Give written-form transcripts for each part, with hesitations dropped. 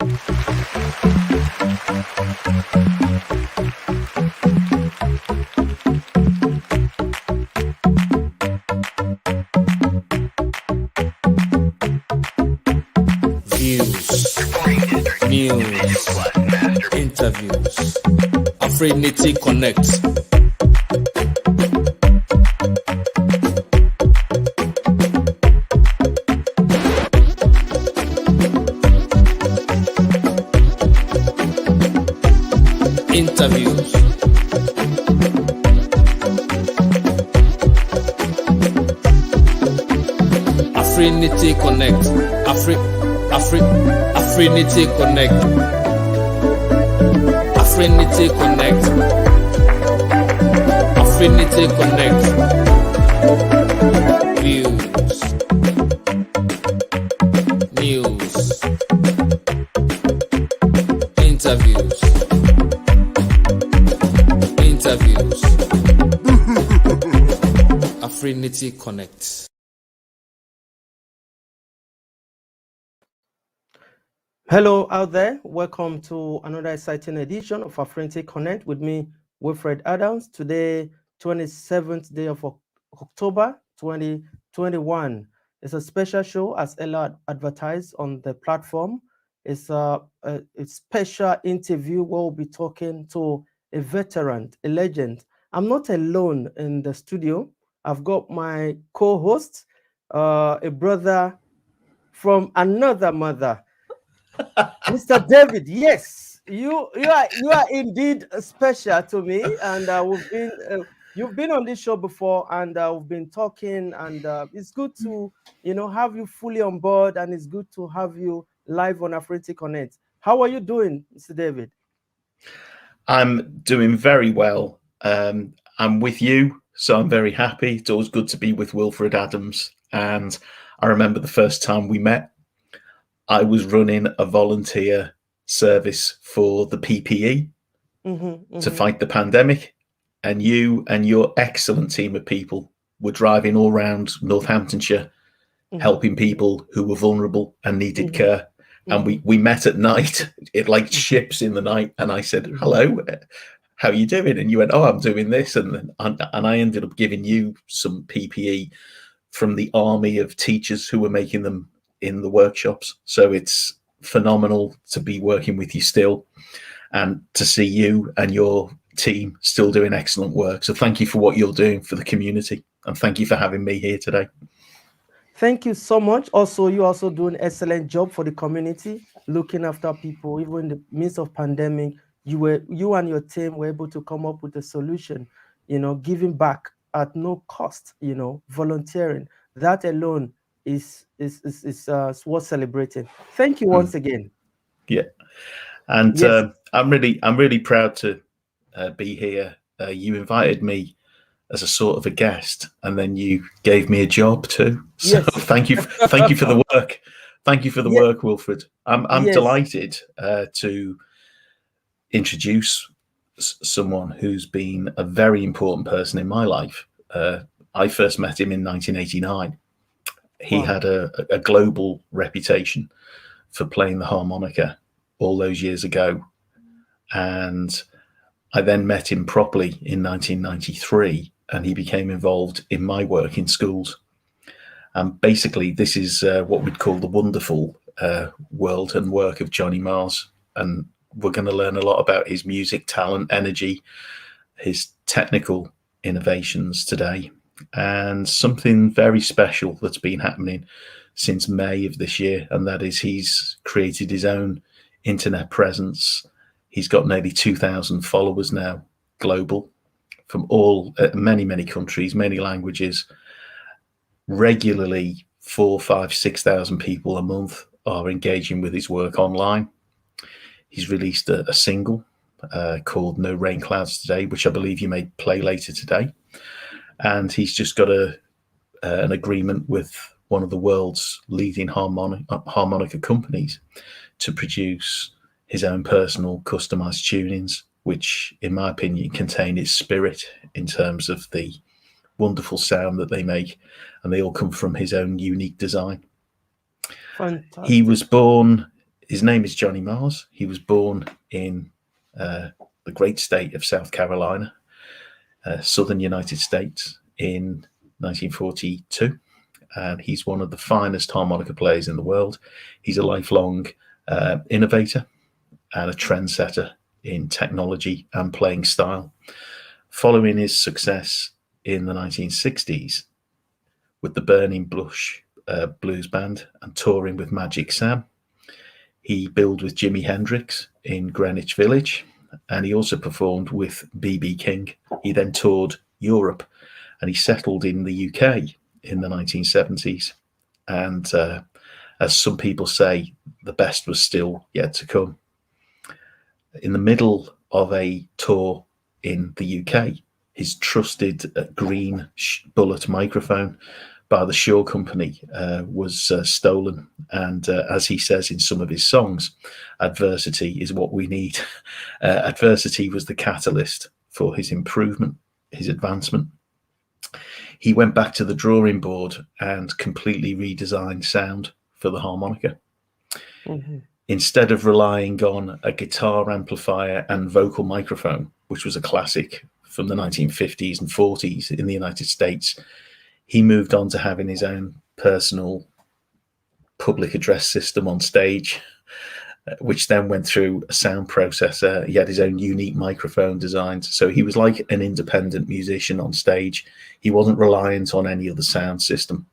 Views, news, interviews. Afrinity Connect. Interviews. Afrinity Connect. Afrinity Connect. Afrinity Connect. Afrinity Connect. Views, news, interviews. Afrinity Connect. Hello out there. Welcome to another exciting edition of Afrinity Connect with me, Wilfred Adams. Today, 27th day of October 2021. It's a special as Ella advertised on the platform. It's a special interview where we'll be talking to a veteran, a legend. I'm not alone in the studio. I've got my co-host, a brother from another mother. Mr. David, yes, you are indeed special to me, and you've been on this show before, and we've been talking, and it's good to have you fully on board, and it's good to have you live on Afrinity Connect. How are you doing, Mr. David? I'm doing very well. I'm with you, so I'm very happy. It's always good to be with Wilfred Adams, and I remember the first time we met. I was running a volunteer service for the PPE to fight the pandemic, and you and your excellent team of people were driving all around Northamptonshire, helping people who were vulnerable and needed care. And we met at night, it like ships in the night, and I said, "Hello, how are you doing?" And you went, "Oh, I'm doing this," and I ended up giving you some PPE from the army of teachers who were making them in the workshops. So it's phenomenal to be working with you still, and to see you and your team still doing excellent work. So thank you for what you're doing for the community, and thank you for having me here today. Thank you so much. Also, you also do an excellent job for the community, looking after people. Even in the midst of pandemic, you and your team were able to come up with a solution, giving back at no cost, volunteering. That alone is worth celebrating. Thank you once again. Yeah, and yes. I'm really proud to be here. You invited me as a sort of a guest, and then you gave me a job too. So yes. thank you for the work. Thank you for the work, Wilfred. I'm delighted to introduce someone who's been a very important person in my life. I first met him in 1989. He had a global reputation for playing the harmonica all those years ago. And I then met him properly in 1993, and he became involved in my work in schools. And basically, this is what we'd call the wonderful world and work of Johnny Marrs. And we're going to learn a lot about his music, talent, energy, his technical innovations today. And something very special that's been happening since May of this year, and that is he's created his own internet presence. He's got nearly 2,000 followers now, global, from all many countries, many languages. Regularly 4,000, 5,000, 6,000 people a month are engaging with his work online. He's released a single called No Rain Clouds Today, which I believe you may play later today. And he's just got an agreement with one of the world's leading harmonica companies to produce his own personal customized tunings, which, in my opinion, contain his spirit in terms of the wonderful sound that they make, and they all come from his own unique design. Fantastic. He was born His name is Johnny Mars. He was born in the great state of South Carolina, southern United States, in 1942. And he's one of the finest harmonica players in the world. He's a lifelong innovator and a trendsetter in technology and playing style. Following his success in the 1960s with the Burning Bush Blues Band and touring with Magic Sam, he billed with Jimi Hendrix in Greenwich Village, and he also performed with B.B. King. He then toured Europe, and he settled in the UK in the 1970s. And as some people say, the best was still yet to come. In the middle of a tour in the UK, his trusted green bullet microphone by the Shaw Company was stolen. And as he says in some of his songs, adversity is what we need. Adversity was the catalyst for his improvement, his advancement. He went back to the drawing board and completely redesigned sound for the harmonica. Mm-hmm. Instead of relying on a guitar amplifier and vocal microphone, which was a classic from the 1950s and 40s in the United States, he moved on to having his own personal public address system on stage, which then went through a sound processor. He had his own unique microphone designed. So he was like an independent musician on stage. He wasn't reliant on any other sound system.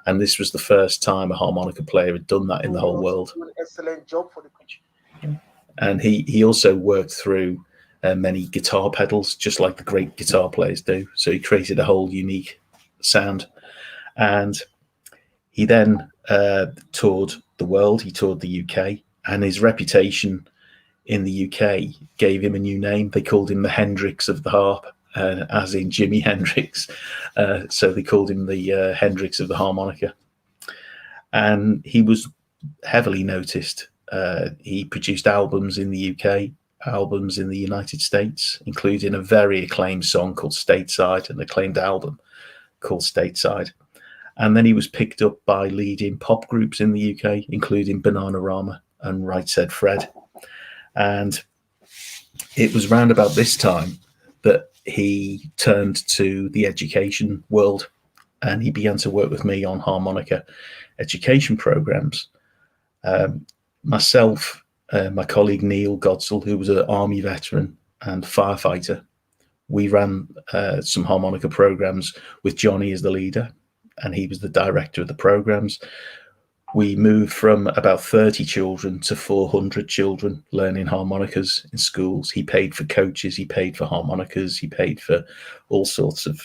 And this was the first time a harmonica player had done that in the whole world. An excellent job for the country. And he also worked through many guitar pedals, just like the great guitar players do. So he created a whole unique sound. And he then toured the world. He toured the UK, and his reputation in the UK gave him a new name. They called him the Hendrix of the harp, as in Jimi Hendrix. So they called him the Hendrix of the harmonica. And he was heavily noticed. He produced albums in the UK, albums in the United States, including a very acclaimed song called Stateside, an acclaimed album called Stateside. And then he was picked up by leading pop groups in the UK, including Bananarama and Right Said Fred. And it was round about this time that he turned to the education world, and he began to work with me on harmonica education programs. Myself, my colleague Neil Godsell, who was an army veteran and firefighter, we ran some harmonica programs with Johnny as the leader, and he was the director of the programs. We moved from about 30 children to 400 children learning harmonicas in schools. He paid for coaches, he paid for harmonicas, he paid for all sorts of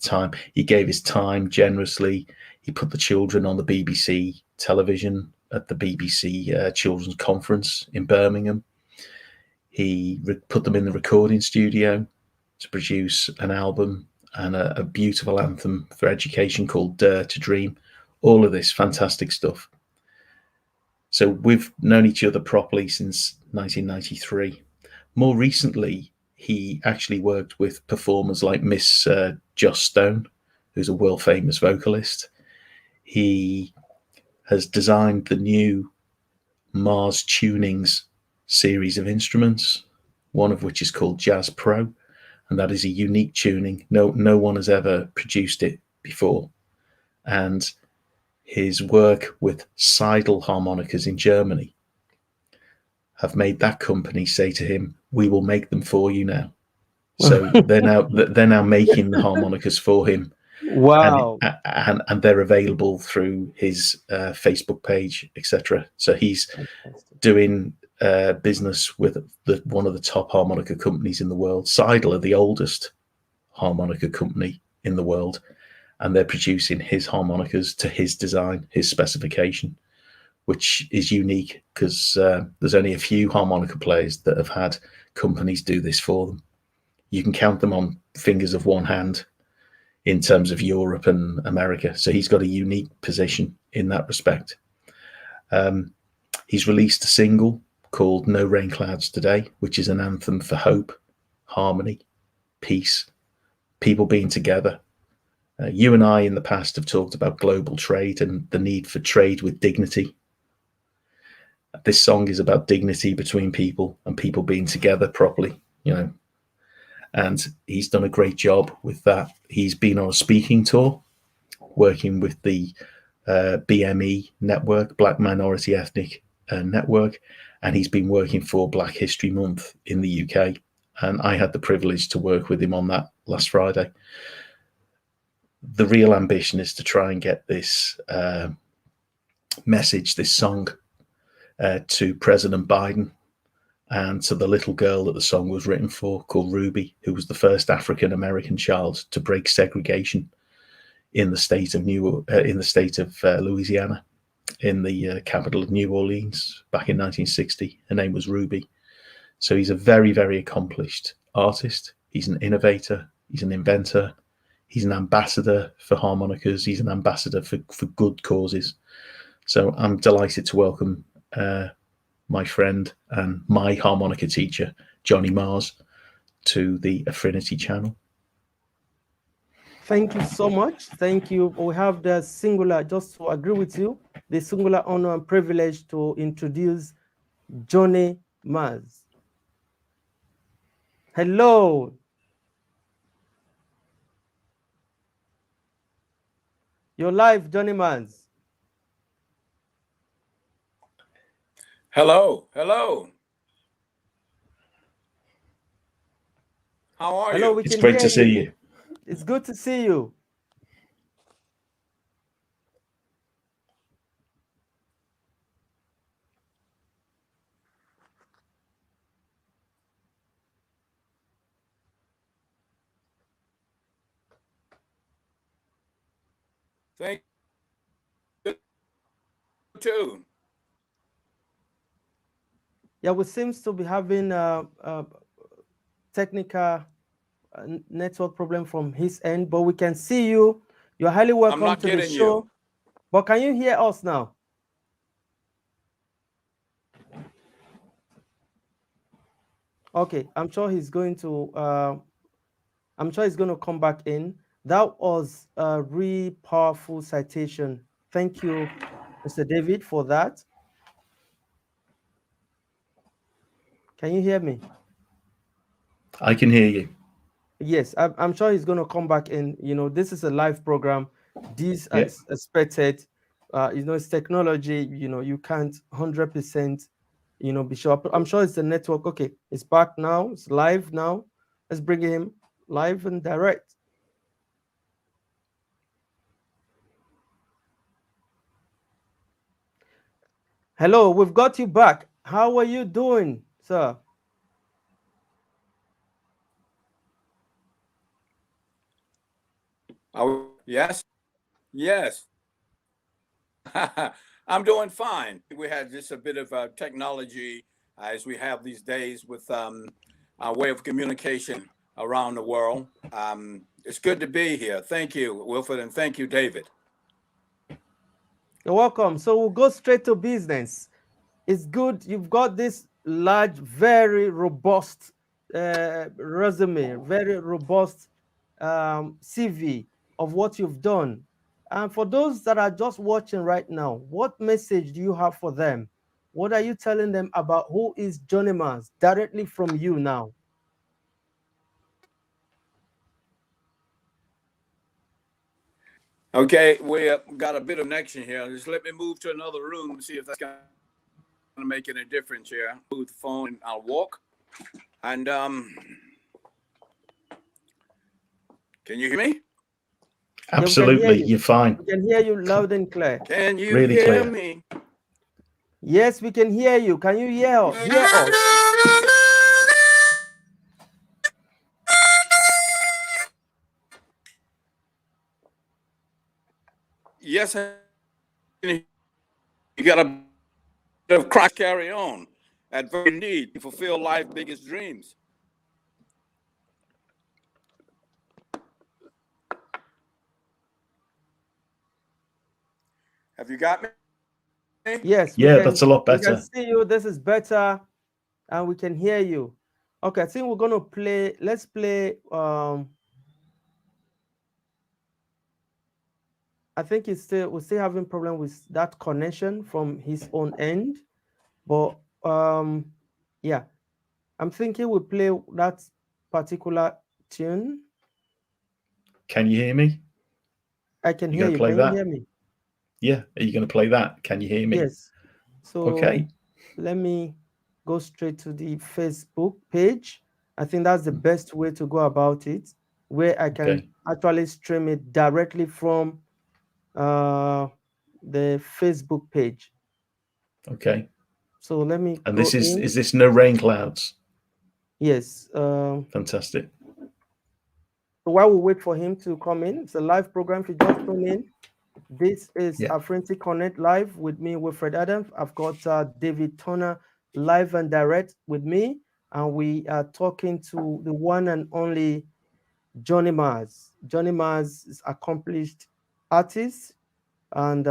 time. He gave his time generously. He put the children on the BBC television at the BBC Children's Conference in Birmingham. He put them in the recording studio to produce an album and a beautiful anthem for education called Dare to Dream. All of this fantastic stuff. So we've known each other properly since 1993. More recently, he actually worked with performers like Miss Joss Stone, who's a world famous vocalist. He has designed the new Mars Tunings series of instruments, one of which is called Jazz Pro, and that is a unique tuning. No one has ever produced it before. And his work with Seidel harmonicas in Germany have made that company say to him, "We will make them for you now." So they're now making the harmonicas for him. Wow. And they're available through his Facebook page, etc. So he's doing business with one of the top harmonica companies in the world. Seidel are the oldest harmonica company in the world, and they're producing his harmonicas to his design, his specification, which is unique because there's only a few harmonica players that have had companies do this for them. You can count them on fingers of one hand in terms of Europe and America. So he's got a unique position in that respect. He's released a single called No Rain Clouds Today, which is an anthem for hope, harmony, peace, people being together. You and I in the past have talked about global trade and the need for trade with dignity. This song is about dignity between people and people being together properly, and he's done a great job with that. He's been on a speaking tour working with the BME network, Black Minority Ethnic Network, and he's been working for Black History Month in the UK, and I had the privilege to work with him on that last Friday. The real ambition is to try and get this message, this song, to President Biden and to the little girl that the song was written for, called Ruby, who was the first African American child to break segregation in the state of Louisiana, in the capital of New Orleans, back in 1960. Her name was Ruby. So he's a very, very accomplished artist. He's an innovator. He's an inventor. He's an ambassador for harmonicas. He's an ambassador for good causes. So I'm delighted to welcome my friend and my harmonica teacher, Johnny Mars, to the Afrinity channel. Thank you so much. Thank you. We have the singular, just to agree with you, the singular honor and privilege to introduce Johnny Mars. Hello. You're live, Johnny Mars. Hello, hello. How are Hello, you? It's great to see you. It's good to see you. Thank you too. Yeah, we seems to be having a technical network problem from his end, but we can see you. You're highly welcome to the show. You. But can you hear us now? Okay, I'm sure he's going to come back in. That was a really powerful citation. Thank you, Mr. David, for that. Can you hear me? I can hear you. Yes, I'm sure he's going to come back in. This is a live program. This is expected. It's technology. You can't 100%, be sure. I'm sure it's the network. Okay, it's back now. It's live now. Let's bring him live and direct. Hello, we've got you back. How are you doing, sir? Yes. I'm doing fine. We had just a bit of technology as we have these days with our way of communication around the world. It's good to be here. Thank you, Wilfred, and thank you, David. You're welcome. So we'll go straight to business. It's good. You've got this large, very robust resume, very robust CV of what you've done. And for those that are just watching right now, what message do you have for them? What are you telling them about who is Johnny Mars directly from you now? Okay, we got a bit of connection here. Just let me move to another room and see if that's going to make any difference here. Move the phone and I'll walk. And can you hear me? Absolutely, you're fine. We can hear you loud and clear. Can you Really hear clear. me? Yes, we can hear you. Can you hear us? Yes, you got a bit of cross carry on. At very need to fulfill life's biggest dreams. Have you got me? Yes. Yeah, that's a lot better. We can see you. This is better, and we can hear you. Okay, I think we're gonna play. Let's play. I think we're still having problem with that connection from his own end. But yeah, I'm thinking we play that particular tune. Can you hear me? I can You hear going you. to play Can that? you hear me? Yeah. Are you going to play that? Can you hear me? Yes. So Okay. let me go straight to the Facebook page. I think that's the best way to go about it, where I can Okay. actually stream it directly from the Facebook page. Okay. So let me And go this is in. this no rain clouds? Yes. Fantastic. So while we wait for him to come in, it's a live program. If you just tune in, this is Yeah. Afrinity Connect live with me, Wilfred Adams. I've got David Turner live and direct with me, and we are talking to the one and only Johnny Mars. Johnny Mars is accomplished artist, and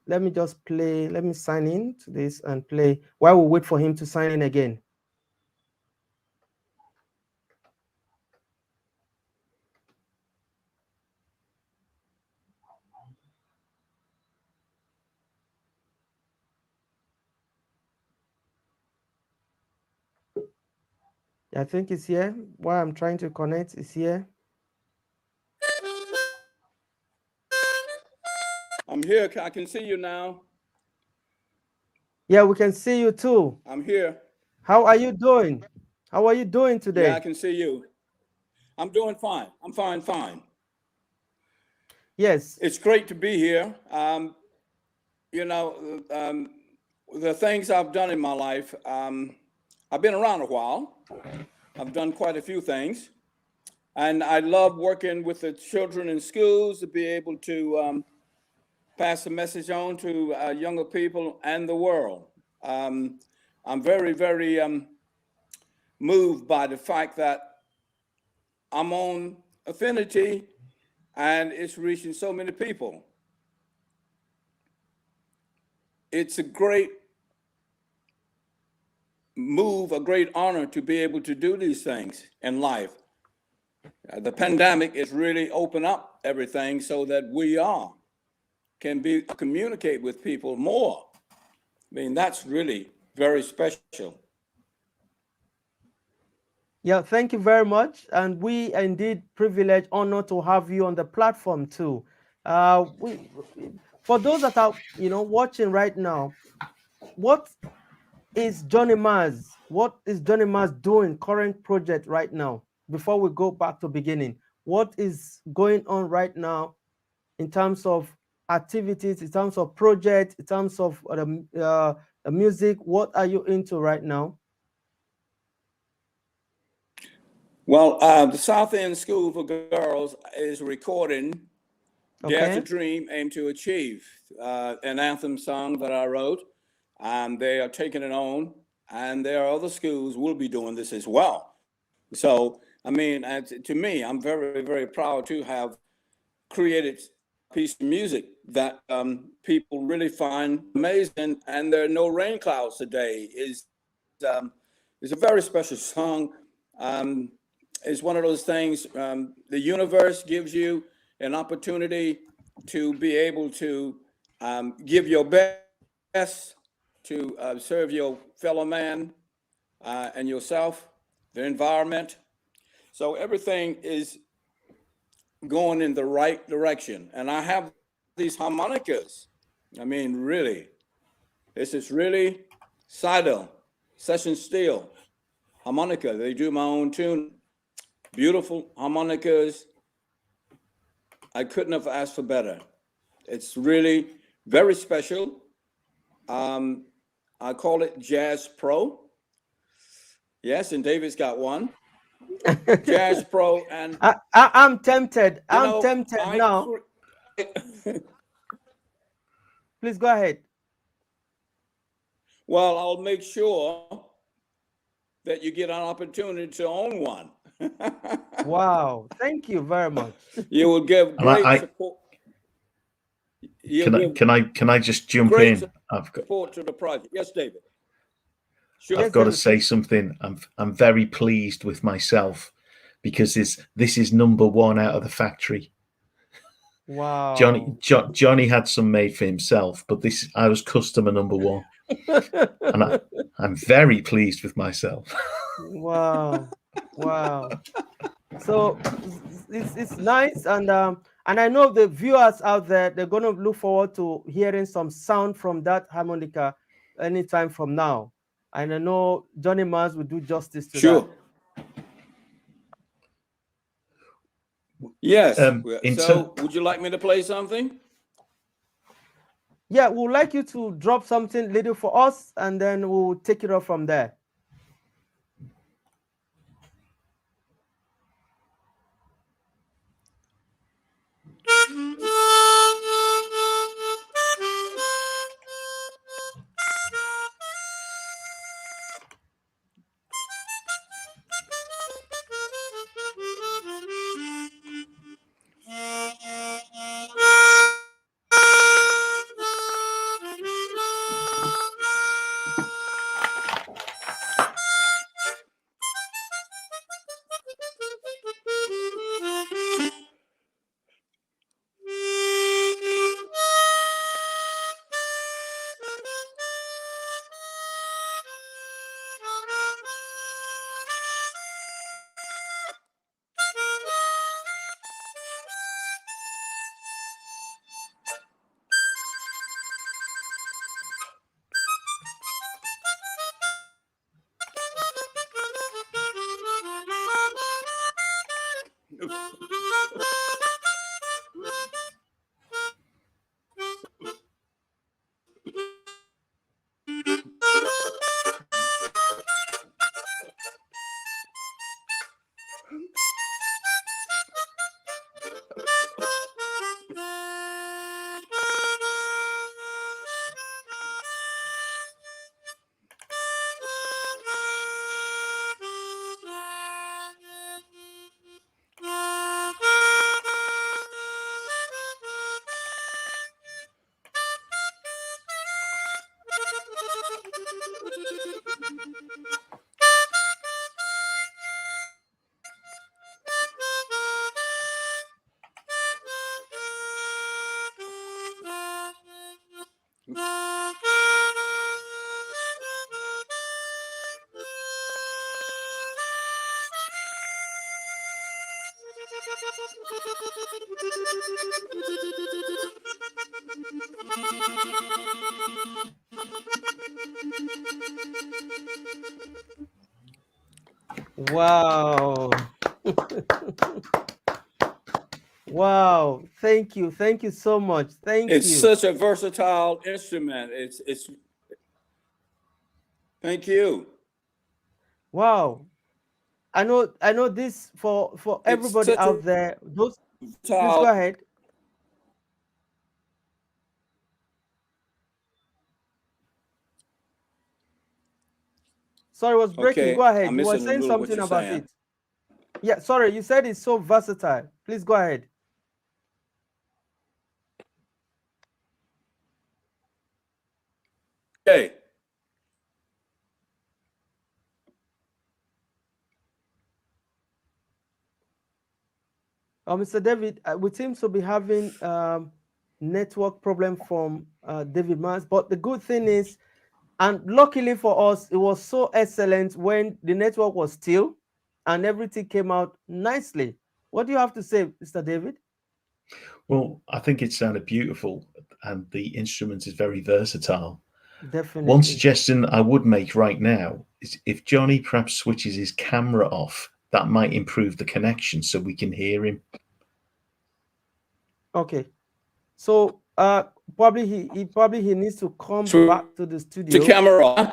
let me just play. Let me sign in to this and play while we wait for him to sign in again. I think it's here. While I'm trying to connect, it's here. I'm here. I can see you now. Yeah, we can see you too. I'm here. How are you doing? How are you doing today? Yeah, I can see you. I'm doing fine. I'm fine. Yes. It's great to be here. You know, the things I've done in my life, I've been around a while. I've done quite a few things. And I love working with the children in schools to be able to pass the message on to younger people and the world. I'm very moved by the fact that I'm on Affinity and it's reaching so many people. It's a great move, a great honor to be able to do these things in life. The pandemic has really opened up everything so that we can communicate with people more. I mean, that's really very special. Yeah, thank you very much. And we are indeed privileged, honored to have you on the platform too. For those that are, watching right now, what is Johnny Mars? What is Johnny Mars doing current project right now? Before we go back to beginning, what is going on right now in terms of activities, in terms of projects, in terms of the music? What are you into right now? Well, the South End School for Girls is recording Dare to Dream, Aim to Achieve, an anthem song that I wrote. They are taking it on, and there are other schools who will be doing this as well. So, I mean, to me, I'm very proud to have created a piece of music that people really find amazing. And there are no rain clouds today is a very special song. It's one of those things, the universe gives you an opportunity to be able to give your best to serve your fellow man and yourself, the environment. So everything is going in the right direction. And I have these harmonicas. I mean, really, this is really Seidel, Session Steel harmonica. They do my own tune. Beautiful harmonicas. I couldn't have asked for better. It's really very special. I call it Jazz Pro. Yes, and David's got one. Jazz Pro, and I'm tempted. I'm tempted now. Please go ahead. Well, I'll make sure that you get an opportunity to own one. Wow, thank you very much. You will give great support. Can I just jump in? I've got support to the project. Yes, David. Sure. I've got to say something. I'm very pleased with myself because this is #1 out of the factory. Wow. Johnny had some made for himself, but I was customer #1. And I'm very pleased with myself. Wow, wow. So it's nice, and I know the viewers out there, they're going to look forward to hearing some sound from that harmonica anytime from now. And I know Johnny Mars will do justice to Sure. Yes. So would you like me to play something? Yeah, we'd like you to drop something little for us, and then we'll take it off from there. Wow. Wow. Thank you. Thank you so much. Thank you. It's such a versatile instrument. It's Thank you. Wow. I know this for everybody out there. Those please go ahead. Sorry, it was breaking. Okay, go ahead. I'm You were missing a saying little what something you're about saying. it. Yeah, sorry, you said it's so versatile. Please go ahead. Okay. Mr. David, we seem to be having network problem from David Mars, but the good thing is, and luckily for us, it was so excellent when the network was still and everything came out nicely. What do you have to say, Mr. David? Well, I think it sounded beautiful, and the instrument is very versatile. Definitely. One suggestion I would make right now is if Johnny perhaps switches his camera off, that might improve the connection so we can hear him. Okay. So probably he needs to come back to the studio. The camera on.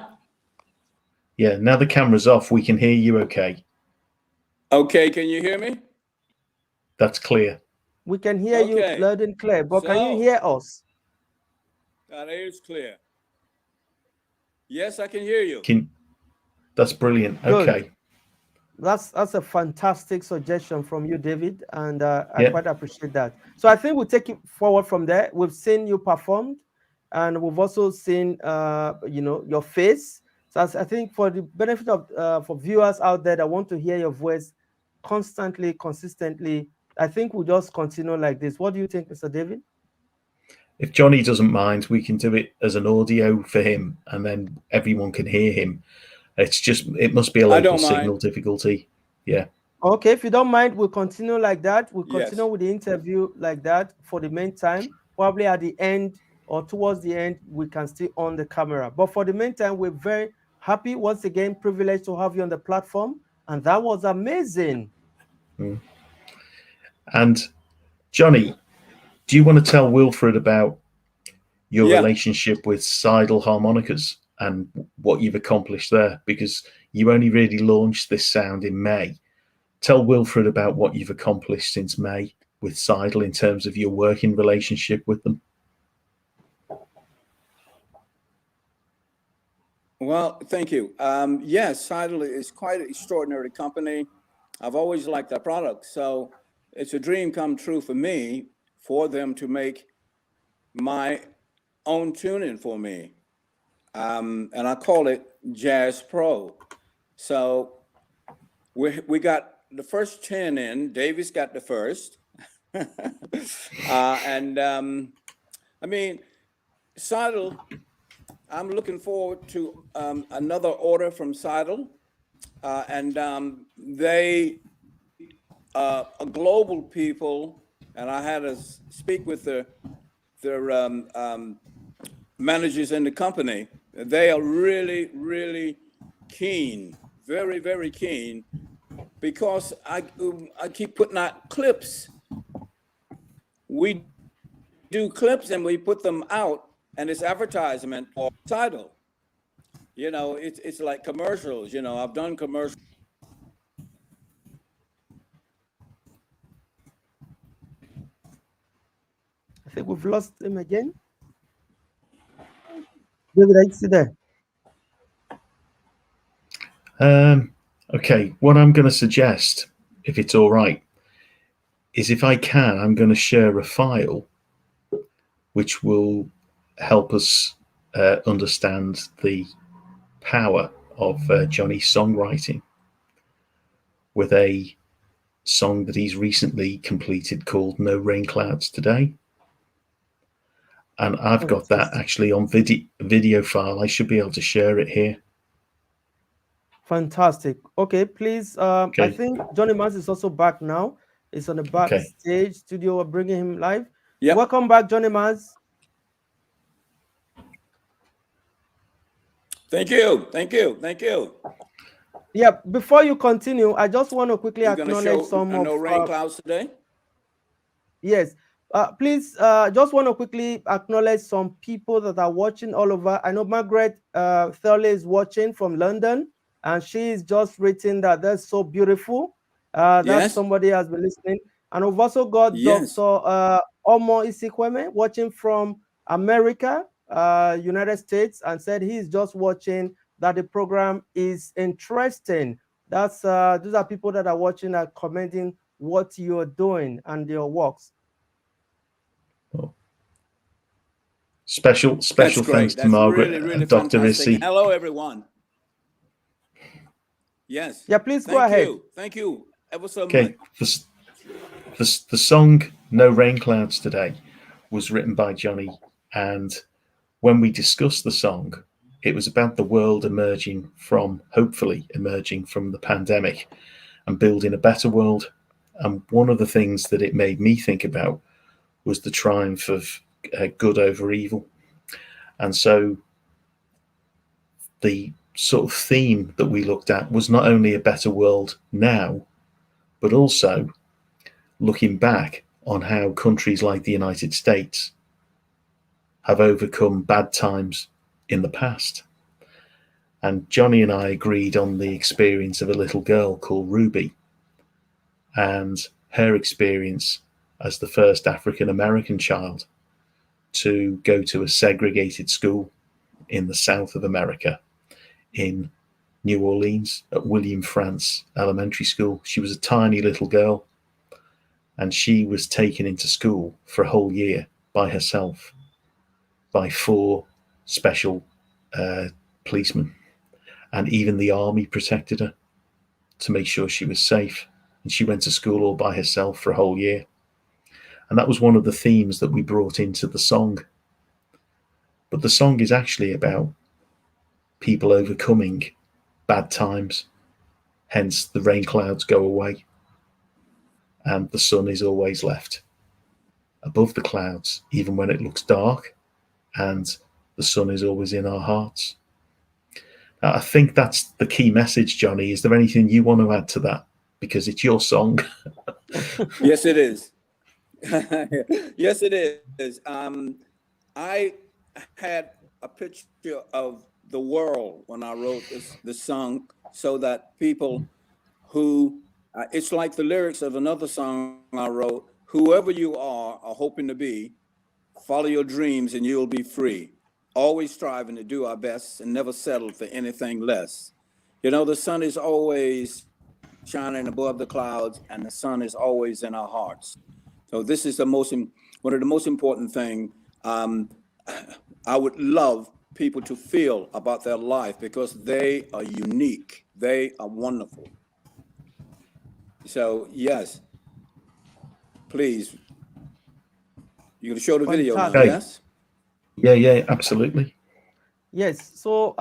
Yeah, now the camera's off, we can hear you okay. Okay, can you hear me? That's clear. We can hear you loud and clear, but can you hear us? That is clear. Yes, I can hear you. That's brilliant. Good. Okay. That's a fantastic suggestion from you, David, and I quite appreciate that. So I think we'll take it forward from there. We've seen you performed, and we've also seen your face. So I think for the benefit of for viewers out there that want to hear your voice constantly, consistently, I think we'll just continue like this. What do you think, Mr. David? if Johnny doesn't mind, we can do it as an audio for him, and then everyone can hear him. It must be a local signal difficulty. Yeah. Okay, if you don't mind, we'll continue like that. We'll continue Yes. with the interview like that for the meantime. Probably at the end or towards the end, we can still on the camera. But for the meantime, we're very happy, once again, privileged to have you on the platform. And that was amazing. And Johnny, do you want to tell Wilfred about your relationship with Seidel harmonicas and what you've accomplished there? Because you only really launched this sound in May. Tell Wilfred about what you've accomplished since May with Seidel in terms of your working relationship with them. Well, thank you. Yes, Seidel is quite an extraordinary company. I've always liked their product. So it's a dream come true for me for them to make my own tuning for me. And I call it Jazz Pro. So we got the first 10 in. Davies got the first. I mean, Seidel, I'm looking forward to another order from Seidel. They are global people, and I had to speak with their managers in the company. They are really, really keen, very, very keen, because I keep putting out clips. We do clips and we put them out, and it's advertisement for Seidel. You know, it's like commercials. You know, I've done commercials. I think we've lost him again. David, are you still there? Okay, what I'm going to suggest, if it's all right, is if I can, I'm going to share a file which will help us understand the power of Johnny's songwriting with a song that he's recently completed called No Rain Clouds Today. And I've got that actually on video file. I should be able to share it here. Fantastic. Okay, please. I think Johnny Maz is also back now. It's on the backstage studio. We're bringing him live. Yep. Welcome back, Johnny Maz. Thank you. Thank you. Thank you. Yeah, before you continue, I just want to quickly acknowledge some of... No rain clouds today? Yes. Please, just want to quickly acknowledge some people that are watching all over. I know Margaret Thurley is watching from London, and she's just written that that's so beautiful. That's somebody has been listening. And we've also got Dr. Omo Isikweme watching from America, United States, and said he's just watching that the program is interesting. That's those are people that are watching and commenting what you're doing and your works. Special thanks to Margaret and Dr. Issy. Hello, everyone. Yes. Yeah, please go ahead. Thank you ever so much. The song No Rain Clouds Today was written by Johnny, and when we discussed the song, it was about the world hopefully emerging from the pandemic and building a better world. And one of the things that it made me think about was the triumph of good over evil. And so the sort of theme that we looked at was not only a better world now, but also looking back on how countries like the United States have overcome bad times in the past. And Johnny and I agreed on the experience of a little girl called Ruby and her experience as the first African-American child to go to a segregated school in the south of America in New Orleans at William Frantz Elementary School. She was a tiny little girl, and she was taken into school for a whole year by herself by 4 special policemen, and even the army protected her to make sure she was safe. And she went to school all by herself for a whole year. And that was one of the themes that we brought into the song. But the song is actually about people overcoming bad times. Hence, the rain clouds go away and the sun is always left above the clouds, even when it looks dark, and the sun is always in our hearts. Now, I think that's the key message, Johnny. Is there anything you want to add to that? Because it's your song. Yes, it is. Yes, it is. I had a picture of the world when I wrote this song, so that people who, it's like the lyrics of another song I wrote, whoever you are hoping to be, follow your dreams and you'll be free. Always striving to do our best and never settle for anything less. You know, the sun is always shining above the clouds, and the sun is always in our hearts. So this is one of the most important thing I would love people to feel about their life, because they are unique. They are wonderful. So yes, please. You're gonna show the video now, Fantastic. yes? Yeah, absolutely. Yes. So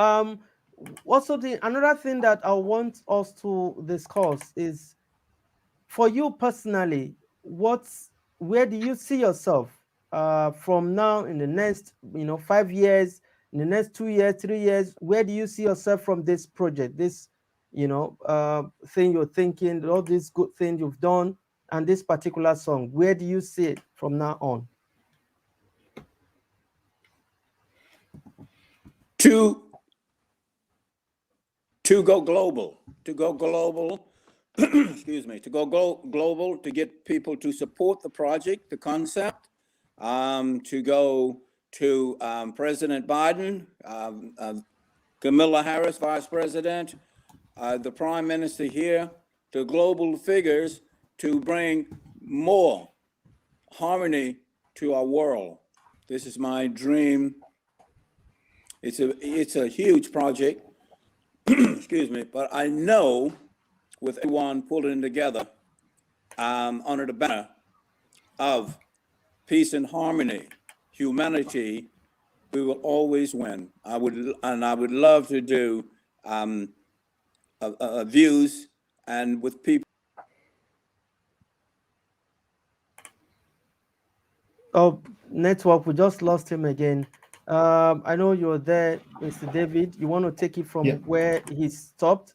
also another thing that I want us to discuss is, for you personally, where do you see yourself from now in the next 5 years, in the next 2 years, 3 years? Where do you see yourself from this project, this thing you're thinking, all these good things you've done, and this particular song? Where do you see it from now on? To go global, excuse me, to go global, to get people to support the project, the concept, to go to President Biden, Kamala Harris, Vice President, the Prime Minister here, to global figures, to bring more harmony to our world. This is my dream. It's a huge project, excuse me, but I know with everyone pulling together under the banner of peace and harmony, humanity, we will always win. I would love to do views and with people. Oh, network, we just lost him again. I know you're there, Mr. David. You want to take it from where he stopped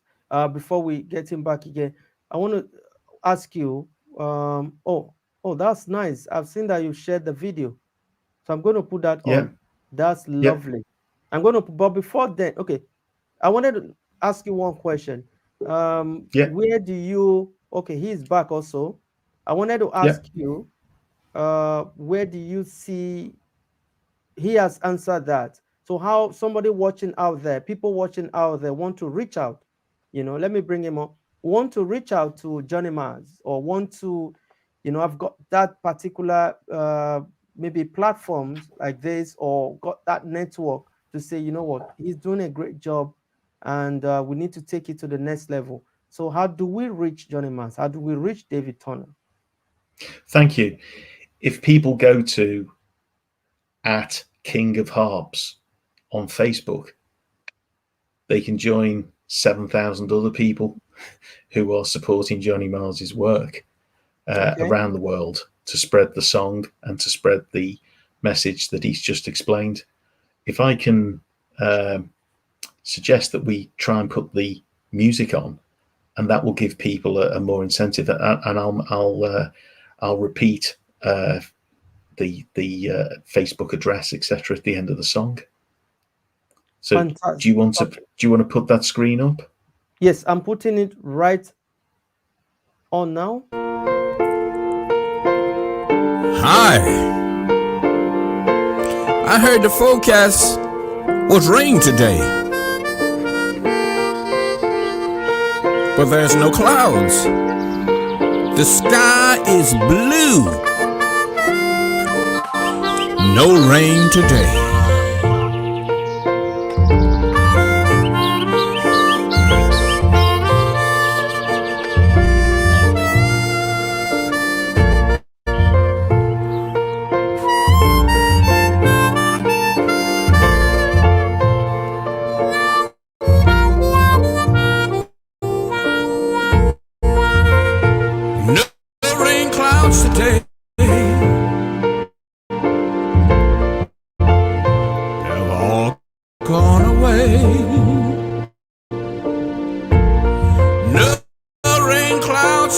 before we get him back again. I want to ask you, oh, that's nice. I've seen that you shared the video. So I'm going to put that on. That's lovely. I'm going to, but before then, okay, I wanted to ask you one question. Where do you, okay, he's back also. I wanted to ask you, where do you see, he has answered that. So how somebody watching out there, people watching out there want to reach out, let me bring him up, want to reach out to Johnny Mars, or want to, I've got that particular, maybe platforms like this, or got that network to say, you know what, he's doing a great job, and we need to take it to the next level. So how do we reach Johnny Mars? How do we reach David Turner? Thank you. If people go to @King of Harps on Facebook, they can join 7,000 other people who are supporting Johnny Mars's work around the world to spread the song and to spread the message that he's just explained. If I can suggest that we try and put the music on, and that will give people a more incentive, and I'll repeat the Facebook address, etc., at the end of the song. So Fantastic. do you want to put that screen up? Yes, I'm putting it right on now. Hi. I heard the forecast was rain today, but there's no clouds. The sky is blue. No rain today.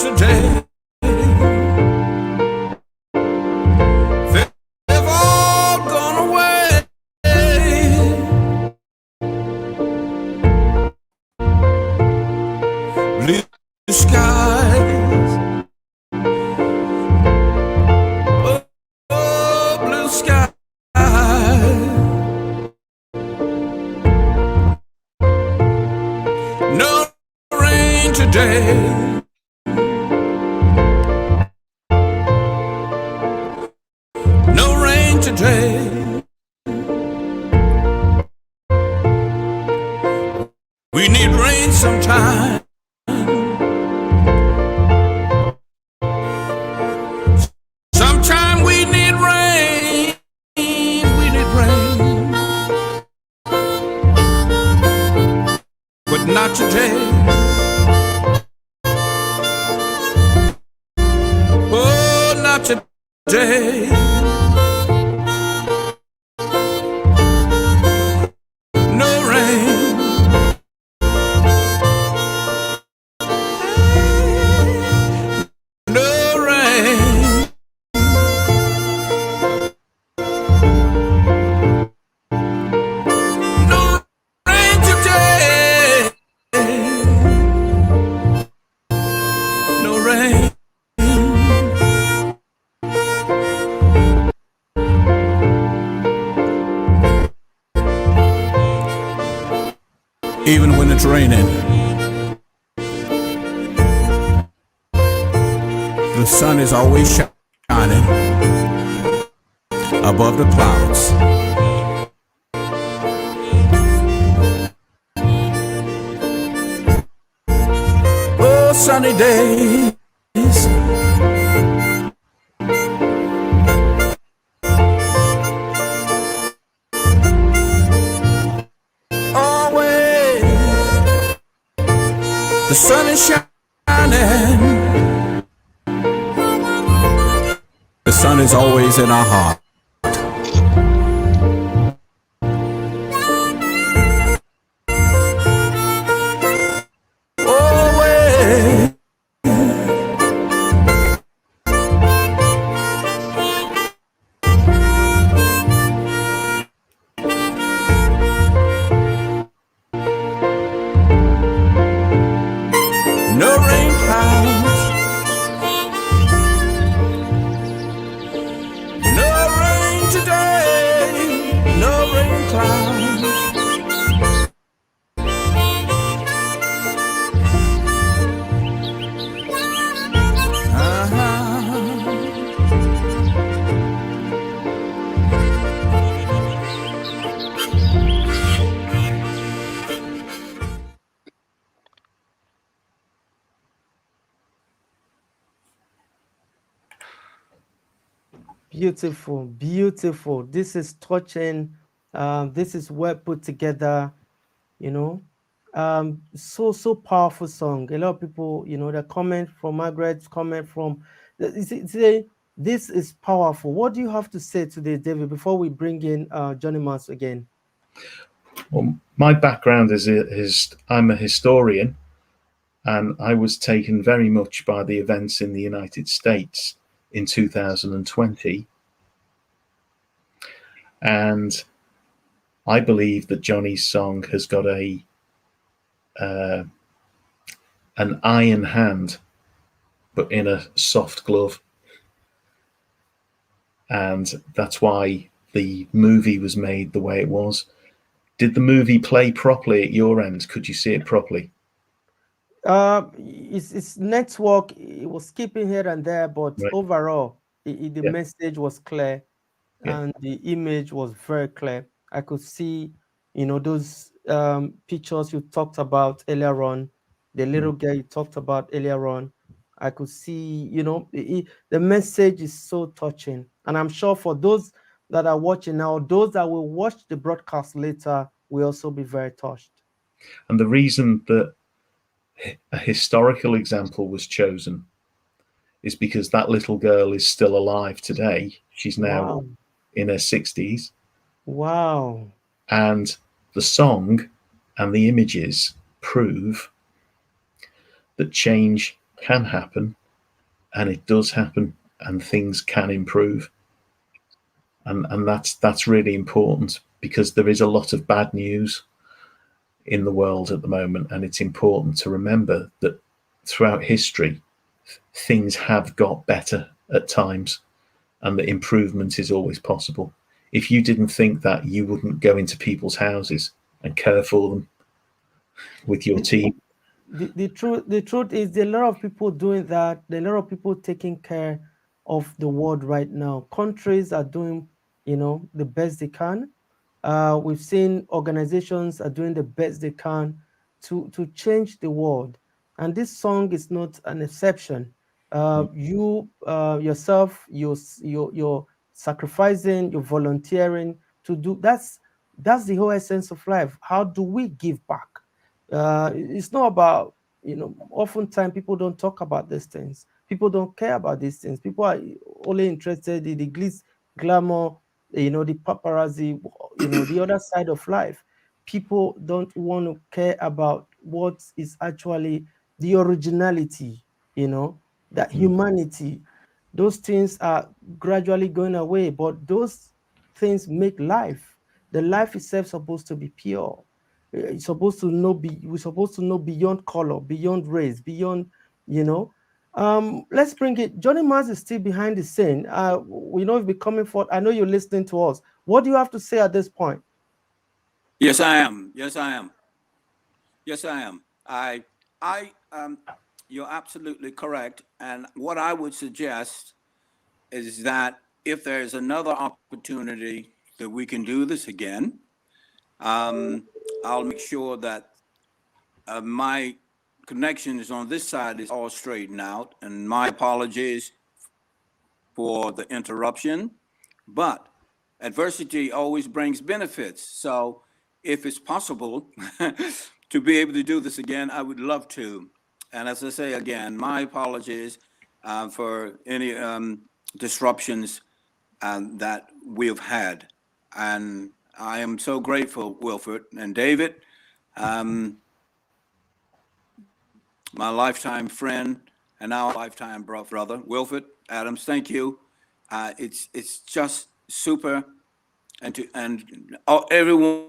today. They've all gone away. Blue skies, oh, blue skies. No rain today. No rain today. We need rain sometime. Sometime we need rain. We need rain. But not today. Oh, not today. No rain. No rain. No rain today. No rain. Even when it's raining, the sun is always shining above the clouds. Oh, sunny days. Always the sun is shining. The sun is always in our heart. Always. No rain clouds. No rain today. No rain clouds. Beautiful, beautiful. This is touching. This is well put together, you know. So powerful song. A lot of people, you know, the comment from Margaret's comment from say this is powerful. What do you have to say today, David, before we bring in Johnny Mars again? Well, my background is I'm a historian, and I was taken very much by the events in the United States in 2020. And I believe that Johnny's song has got an iron hand, but in a soft glove. And that's why the movie was made the way it was. Did the movie play properly at your end? Could you see it properly? Its network, it was skipping here and there, but Right. overall, the Yeah. message was clear, Yeah. and the image was very clear. I could see, you know, those pictures you talked about earlier on, the little girl you talked about earlier on. I could see, you know, the message is so touching, and I'm sure for those that are watching now, those that will watch the broadcast later, will also be very touched. And the reason that a historical example was chosen is because that little girl is still alive today. She's now in her 60s. Wow. And the song and the images prove that change can happen, and it does happen, and things can improve. And that's really important, because there is a lot of bad news in the world at the moment, and it's important to remember that throughout history things have got better at times, and that improvement is always possible. If you didn't think that, you wouldn't go into people's houses and care for them with your team. The truth is, there are a lot of people doing that. There are a lot of people taking care of the world right now. Countries are doing, the best they can. We've seen organizations are doing the best they can to change the world, and this song is not an exception. You yourself, you're sacrificing, you're volunteering to do. That's the whole essence of life. How do we give back? It's not about, oftentimes people don't talk about these things. People don't care about these things. People are only interested in the glitz, glamour, the paparazzi, the other side of life. People don't want to care about what is actually the originality, that humanity. Those things are gradually going away, but those things make life. The life itself supposed to be pure. It's supposed to know we're supposed to know beyond color, beyond race, beyond, let's bring it. Johnny Mars is still behind the scene. We know he'll be coming forward. I know you're listening to us. What do you have to say at this point? Yes, I am. You're absolutely correct. And what I would suggest is that if there's another opportunity that we can do this again, I'll make sure that my connections on this side is all straightened out. And my apologies for the interruption, but adversity always brings benefits. So if it's possible to be able to do this again, I would love to. And as I say again, my apologies for any disruptions that we have had. And I am so grateful, Wilfred and David, my lifetime friend and now lifetime brother, Wilfred Adams. Thank you. It's just super, and everyone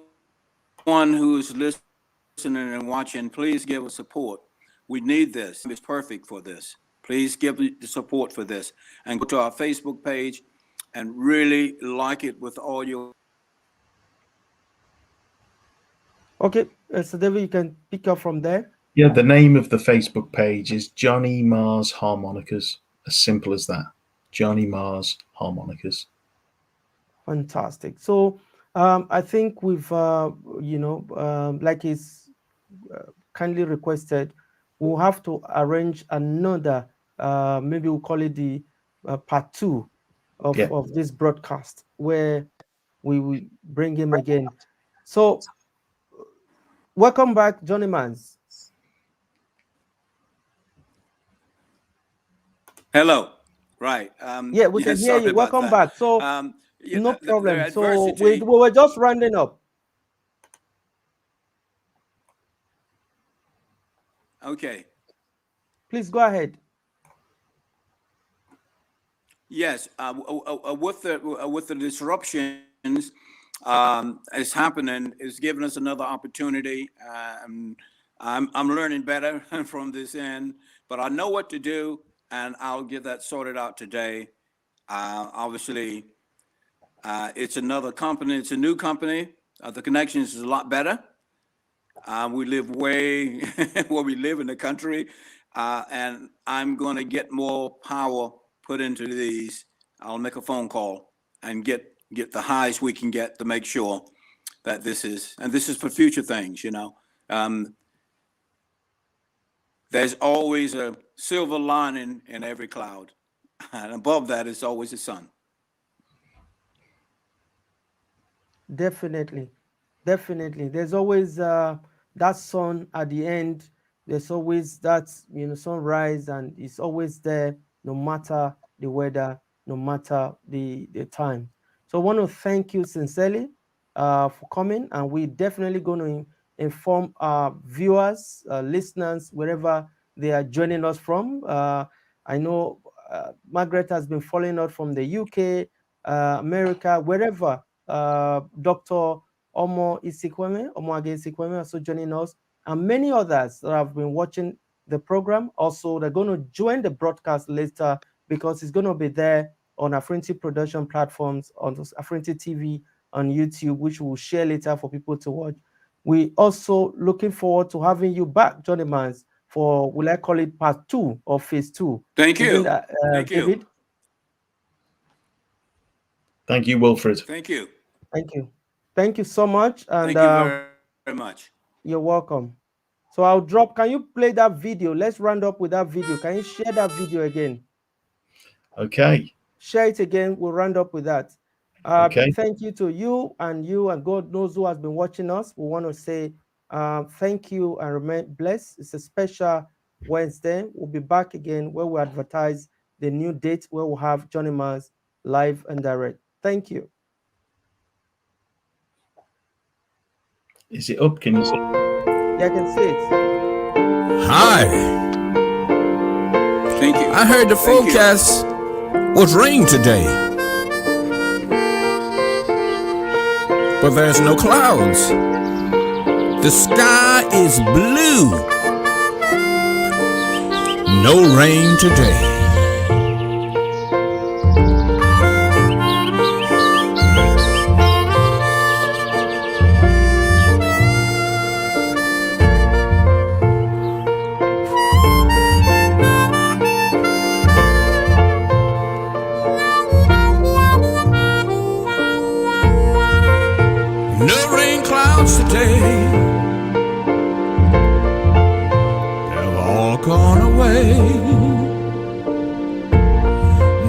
who's listening and watching, please give us support. We need this. It's perfect for this. Please give the support for this, and go to our Facebook page and really like it with all your. Okay, so David, you can pick up from there. Yeah, the name of the Facebook page is Johnny Mars Harmonicas. As simple as that. Johnny Mars Harmonicas. Fantastic. So I think we've, like he's kindly requested, we'll have to arrange another, maybe we'll call it the part 2 of this broadcast, where we will bring him again. So welcome back, Johnny Mans. Hello. Right. Yeah, we can hear you. Welcome back. So no problem. So we were just rounding up. Okay. Please go ahead. Yes. With the disruptions is happening, is giving us another opportunity. I'm learning better from this end, but I know what to do. And I'll get that sorted out today. Obviously, it's another company. It's a new company. The connections is a lot better. We live way where we live in the country, and I'm going to get more power put into these. I'll make a phone call and get the highest we can get to make sure that this is for future things. There's always a silver lining in every cloud, and above that is always the sun. Definitely. There's always that sun at the end. There's always that sunrise, and it's always there, no matter the weather, no matter the time. So I want to thank you sincerely for coming, and we're definitely going to inform our viewers, listeners, wherever they are joining us from. I know Margaret has been following us from the UK, America, wherever. Dr. Omoage Isikweme also joining us, and many others that have been watching the program. Also, they're going to join the broadcast later because it's going to be there on Afrinity production platforms, on Afrinity TV, on YouTube, which we'll share later for people to watch. We also looking forward to having you back, Johnny Mans, for, will I call it part 2 or phase 2? Thank you. Thank David? you. Thank you, Wilfred. Thank you. Thank you. Thank you so much. And Thank you very much. You're welcome. So I'll drop, can you play that video? Let's round up with that video. Can you share that video again? Okay. Share it again. We'll round up with that. Okay. Thank you to you and God knows who has been watching us. We want to say thank you and remain blessed. It's a special Wednesday. We'll be back again where we advertise the new date where we'll have Johnny Mans live and direct. Thank you. Is it up? Can you see? Yeah, I can see it. Hi. Thank you. I heard the forecast was rain today, but there's no clouds. The sky is blue. No rain today. No rain clouds today. They've all gone away.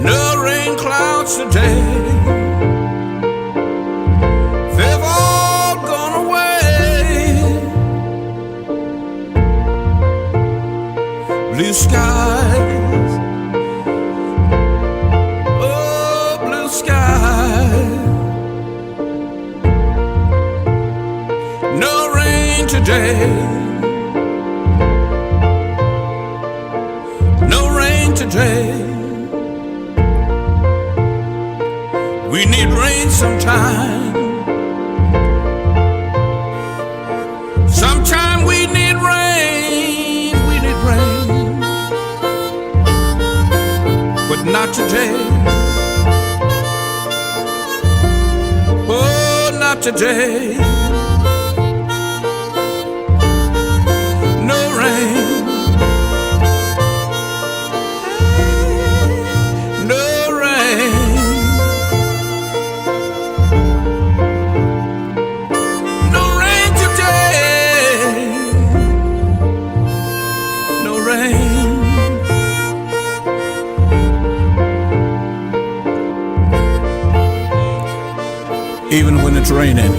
No rain clouds today. They've all gone away. Blue skies. Oh, blue skies. No rain today. No rain today. We need rain sometime. Sometime we need rain. We need rain. But not today. Oh, not today. No rain. No rain. No rain today. No rain. Even when it's raining,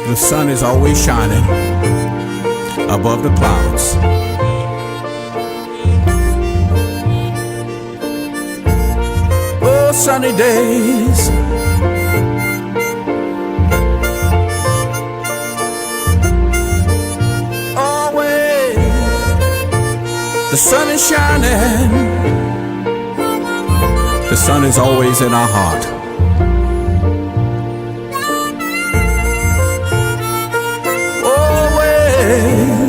the sun is always shining above the clouds. Oh, sunny days. Always the sun is shining. The sun is always in our heart. Always